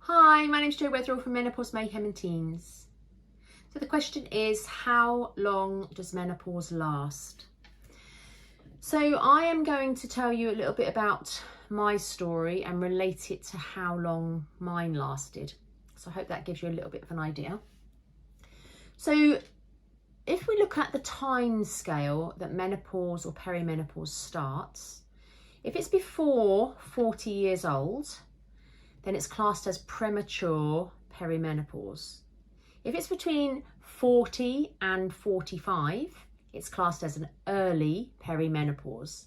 Hi, my name's Jo Weatherall from Menopause, Mayhem and Teens. So the question is, how long does menopause last? So I am going to tell you a little bit about my story and relate it to how long mine lasted. So I hope that gives you a little bit of an idea. So if we look at the time scale that menopause or perimenopause starts, if it's before 40 years old, then it's classed as premature perimenopause. If it's between 40 and 45, it's classed as an early perimenopause.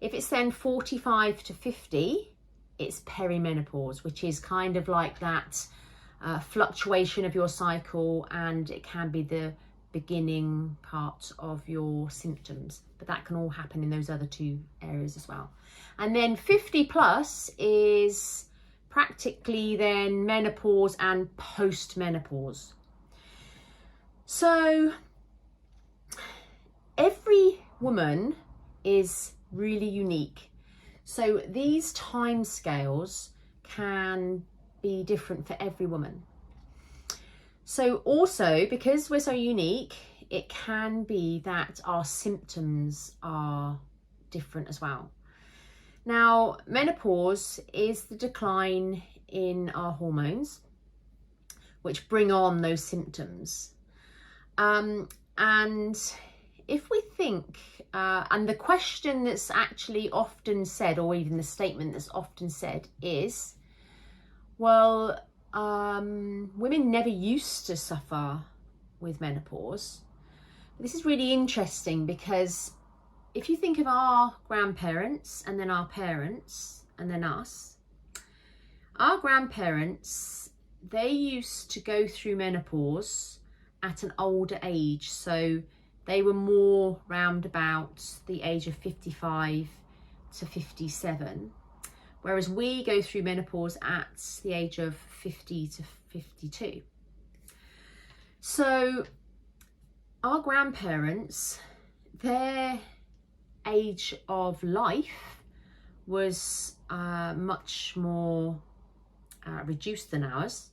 If it's then 45 to 50, it's perimenopause, which is kind of like that fluctuation of your cycle, and it can be the beginning part of your symptoms, but that can all happen in those other two areas as well. And then 50 plus is practically then menopause and post-menopause. So every woman is really unique. So these time scales can be different for every woman. So also, because we're so unique, it can be that our symptoms are different as well. Now, menopause is the decline in our hormones, which bring on those symptoms. And if we think, and the question that's actually often said, or even the statement that's often said is, well, women never used to suffer with menopause. This is really interesting because if you think of our grandparents and then our parents and then us, our grandparents, they used to go through menopause at an older age. So they were more round about the age of 55 to 57. Whereas we go through menopause at the age of 50 to 52. So our grandparents, their age of life was much more reduced than ours.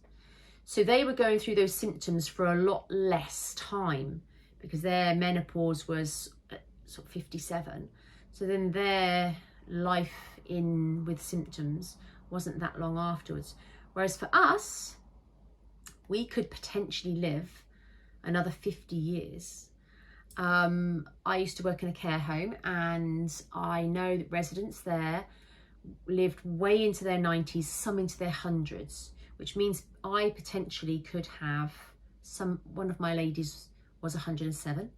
So they were going through those symptoms for a lot less time because their menopause was at sort of 57. So then their life in with symptoms wasn't that long afterwards. Whereas for us, we could potentially live another 50 years. I used to work in a care home, and I know that residents there lived way into their 90s, some into their hundreds, which means I potentially could have one of my ladies was 107.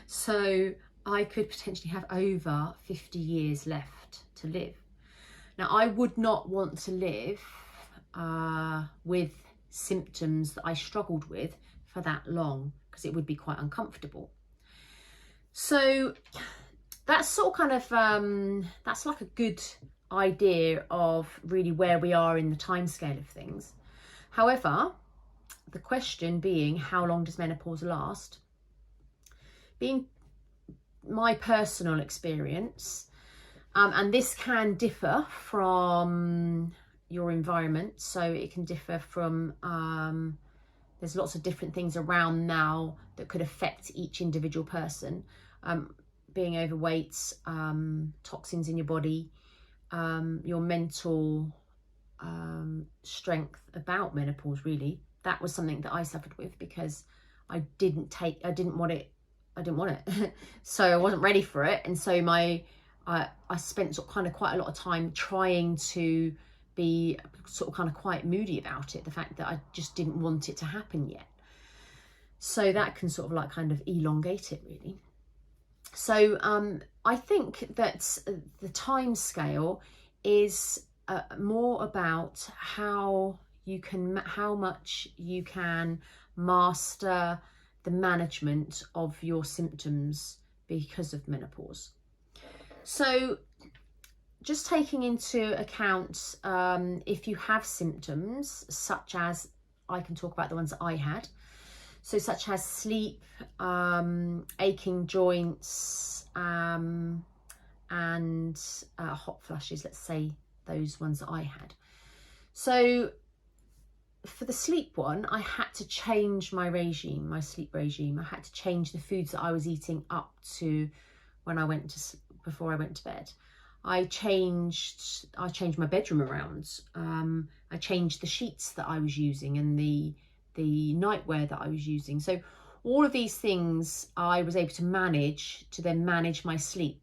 So I could potentially have over 50 years left to live. Now, I would not want to live with symptoms that I struggled with for that long, because it would be quite uncomfortable. So that's sort of kind of, that's like a good idea of really where we are in the timescale of things. However, the question being, how long does menopause last? Being my personal experience, and this can differ from your environment. So it can differ from, there's lots of different things around now that could affect each individual person. Being overweight, toxins in your body, your mental strength about menopause, really. That was something that I suffered with because I didn't want it. So I wasn't ready for it. And so I spent sort of kind of quite a lot of time trying to be sort of kind of quite moody about it, the fact that I just didn't want it to happen yet. So that can sort of like kind of elongate it, really. So I think that the time scale is more about how much you can master the management of your symptoms because of menopause. So just taking into account if you have symptoms such as, I can talk about the ones that I had, so such as sleep, aching joints, and hot flushes, let's say those ones that I had. So for the sleep one, I had to change my regime, my sleep regime. I had to change the foods that I was eating up to when I went to, before I went to bed. I changed my bedroom around. I changed the sheets that I was using and the nightwear that I was using. So all of these things I was able to manage to then manage my sleep,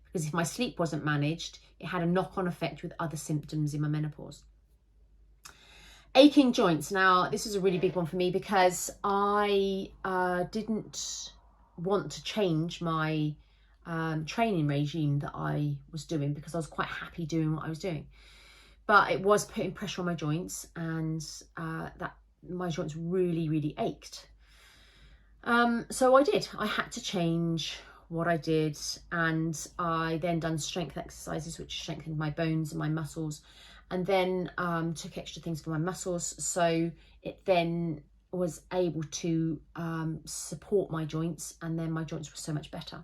because if my sleep wasn't managed, it had a knock-on effect with other symptoms in my menopause. Aching joints. Now, this is a really big one for me because I didn't want to change my training regime that I was doing, because I was quite happy doing what I was doing. But it was putting pressure on my joints, and that my joints really, really ached. So I had to change what I did, and I then done strength exercises, which strengthened my bones and my muscles, and then took extra things for my muscles, so it then was able to support my joints, and then my joints were so much better.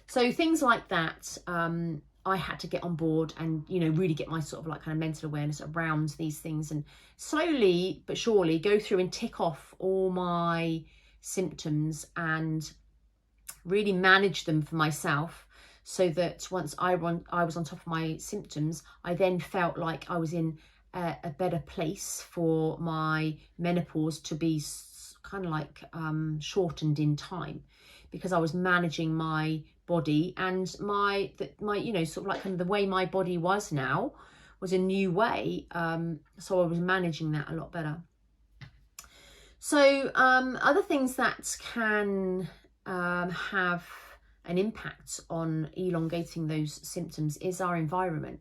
So things like that, I had to get on board and, you know, really get my sort of like kind of mental awareness around these things, and slowly but surely go through and tick off all my symptoms and really manage them for myself, so that once I was on top of my symptoms, I then felt like I was in a better place for my menopause to be kind of like shortened in time, because I was managing my body, and my you know, sort of like kind of the way my body was now was a new way, so I was managing that a lot better. So other things that can have an impact on elongating those symptoms is our environment.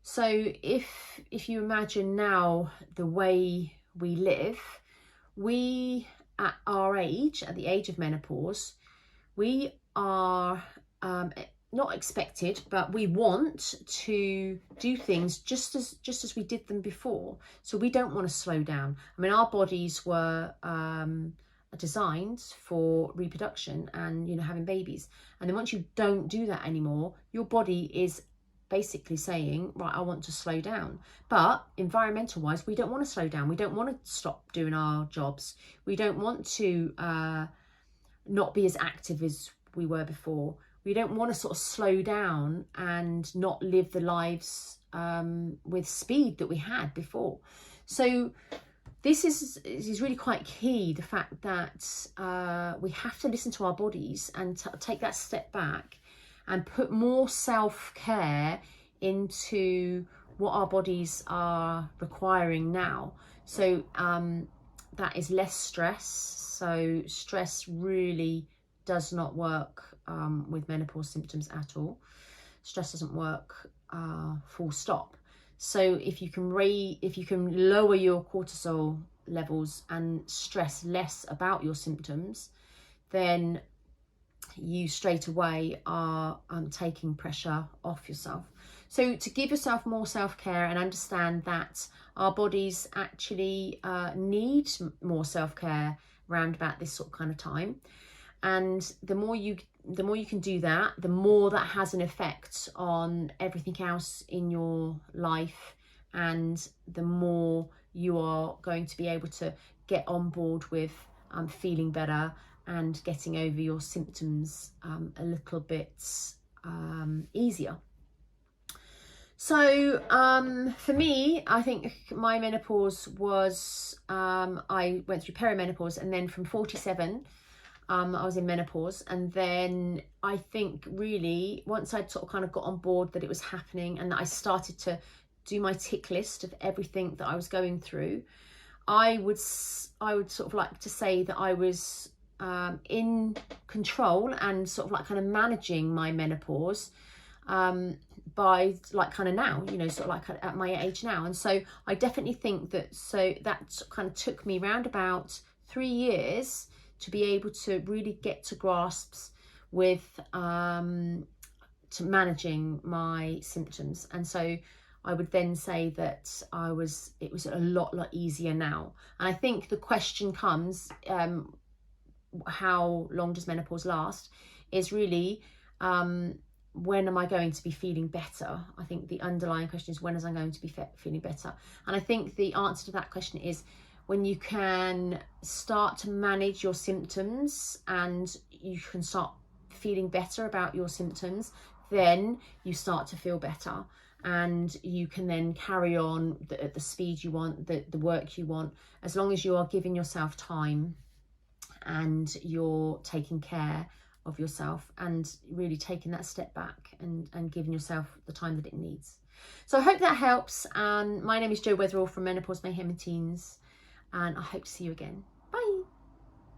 So if you imagine now the way we live, we at our age, at the age of menopause, we are not expected, but we want to do things just as we did them before. So we don't want to slow down. I mean, our bodies were designed for reproduction and, you know, having babies. And then once you don't do that anymore, your body is basically saying, right, I want to slow down. But environmental wise, we don't want to slow down. We don't want to stop doing our jobs. We don't want to not be as active as we were before. We don't want to sort of slow down and not live the lives with speed that we had before. So this is really quite key, the fact that we have to listen to our bodies and take that step back and put more self-care into what our bodies are requiring now. So that is less stress. So stress really does not work with menopause symptoms at all. Stress doesn't work full stop. So if you can lower your cortisol levels and stress less about your symptoms, then you straight away are taking pressure off yourself. So to give yourself more self-care and understand that our bodies actually need more self-care around about this sort of kind of time. And the more you can do that, the more that has an effect on everything else in your life, and the more you are going to be able to get on board with feeling better and getting over your symptoms a little bit easier. So for me, I think my menopause was, I went through perimenopause, and then from 47, I was in menopause. And then I think really once I'd sort of kind of got on board that it was happening, and that I started to do my tick list of everything that I was going through, I would sort of like to say that I was in control and sort of like kind of managing my menopause by like kind of now, you know, sort of like at my age now. And so I definitely think that, so that kind of took me round about 3 years to be able to really get to grasps with to managing my symptoms. And so I would then say that it was a lot easier now. And I think the question comes, how long does menopause last, is really when am I going to be feeling better? I think the underlying question is, when is I going to be feeling better? And I think the answer to that question is when you can start to manage your symptoms and you can start feeling better about your symptoms, then you start to feel better, and you can then carry on at the speed you want, the work you want, as long as you are giving yourself time and you're taking care of yourself and really taking that step back and giving yourself the time that it needs. So I hope that helps. And my name is Jo Weatherall from Menopause, Mayhem and Teens, and I hope to see you again. Bye.